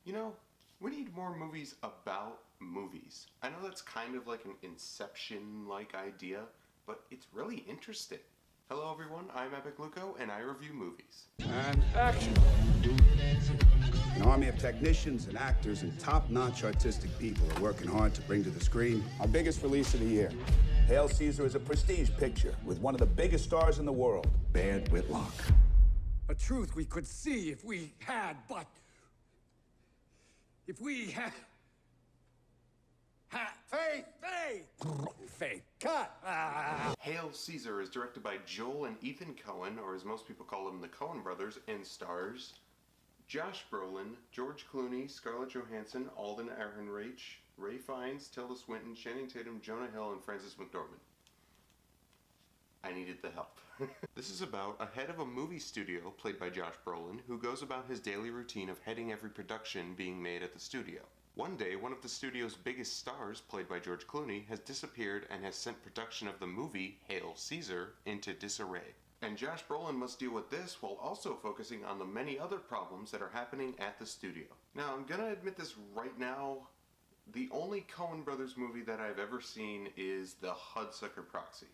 You know, we need more movies about movies. I know that's kind of like an Inception-like idea, but it's really interesting. Hello everyone, I'm Epic Luko, and I review movies. And action! An army of technicians and actors and top-notch artistic people are working hard to bring to the screen our biggest release of the year. Hail Caesar is a prestige picture with one of the biggest stars in the world, Baird Whitlock. A truth we could see if we had, but... If we had... Faith! Cut! Hail Caesar is directed by Joel and Ethan Coen, or as most people call them, the Coen Brothers, and stars Josh Brolin, George Clooney, Scarlett Johansson, Alden Ehrenreich, Ray Fiennes, Tilda Swinton, Channing Tatum, Jonah Hill, and Frances McDormand. I needed the help. This is about a head of a movie studio, played by Josh Brolin, who goes about his daily routine of heading every production being made at the studio. One day, one of the studio's biggest stars, played by George Clooney, has disappeared and has sent production of the movie Hail Caesar into disarray. And Josh Brolin must deal with this while also focusing on the many other problems that are happening at the studio. Now, I'm gonna admit this right now, the only Coen Brothers movie that I've ever seen is The Hudsucker Proxy.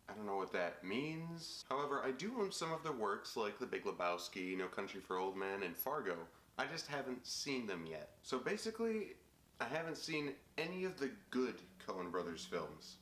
I don't know what that means. However, I do own some of their works like The Big Lebowski, No Country for Old Men, and Fargo. I just haven't seen them yet. So basically, I haven't seen any of the good Coen Brothers films.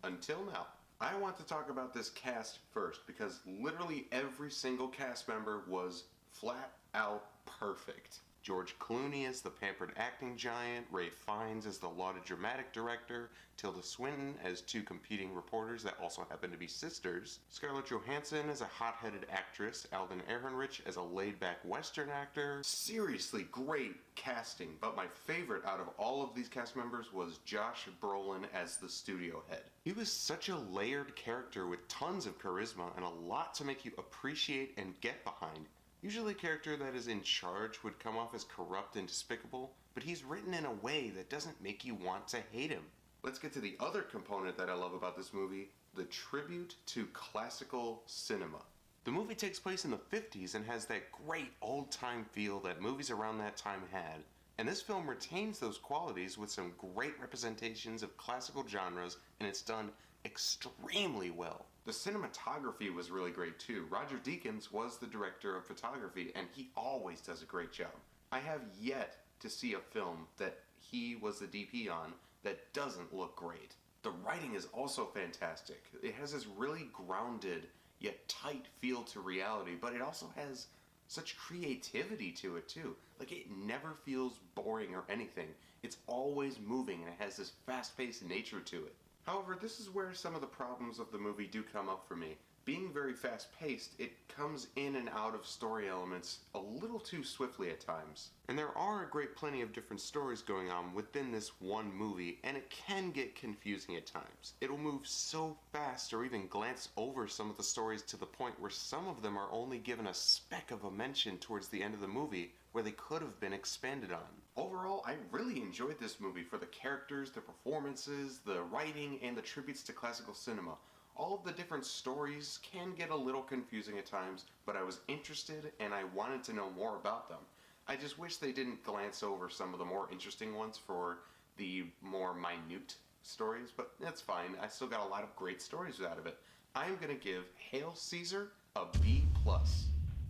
Until now. I want to talk about this cast first because literally every single cast member was flat out perfect. George Clooney as the pampered acting giant, Ray Fiennes as the lauded dramatic director, Tilda Swinton as two competing reporters that also happen to be sisters, Scarlett Johansson as a hot-headed actress, Alden Ehrenreich as a laid-back Western actor. Seriously great casting, but my favorite out of all of these cast members was Josh Brolin as the studio head. He was such a layered character with tons of charisma and a lot to make you appreciate and get behind. Usually a character that is in charge would come off as corrupt and despicable, but he's written in a way that doesn't make you want to hate him. Let's get to the other component that I love about this movie, the tribute to classical cinema. The movie takes place in the 50s and has that great old-time feel that movies around that time had, and this film retains those qualities with some great representations of classical genres, and it's done extremely well. The cinematography was really great too. Roger Deakins was the director of photography and he always does a great job. I have yet to see a film that he was the DP on that doesn't look great. The writing is also fantastic. It has this really grounded yet tight feel to reality, but it also has such creativity to it too. Like it never feels boring or anything. It's always moving and it has this fast-paced nature to it. However, this is where some of the problems of the movie do come up for me. Being very fast-paced, it comes in and out of story elements a little too swiftly at times. And there are a great plenty of different stories going on within this one movie, and it can get confusing at times. It'll move so fast or even glance over some of the stories to the point where some of them are only given a speck of a mention towards the end of the movie where they could have been expanded on. Overall, I really enjoyed this movie for the characters, the performances, the writing, and the tributes to classical cinema. All of the different stories can get a little confusing at times, but I was interested and I wanted to know more about them. I just wish they didn't glance over some of the more interesting ones for the more minute stories, but that's fine. I still got a lot of great stories out of it. I'm gonna give Hail Caesar a B+.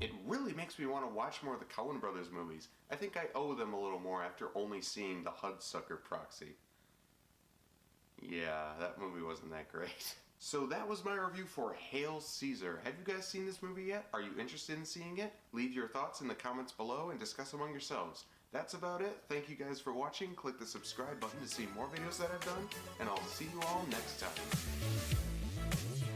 It really makes me want to watch more of the Coen Brothers movies. I think I owe them a little more after only seeing The Hudsucker Proxy. Yeah, that movie wasn't that great. So that was my review for Hail Caesar. Have you guys seen this movie yet? Are you interested in seeing it? Leave your thoughts in the comments below and discuss among yourselves. That's about it. Thank you guys for watching. Click the subscribe button to see more videos that I've done, and I'll see you all next time.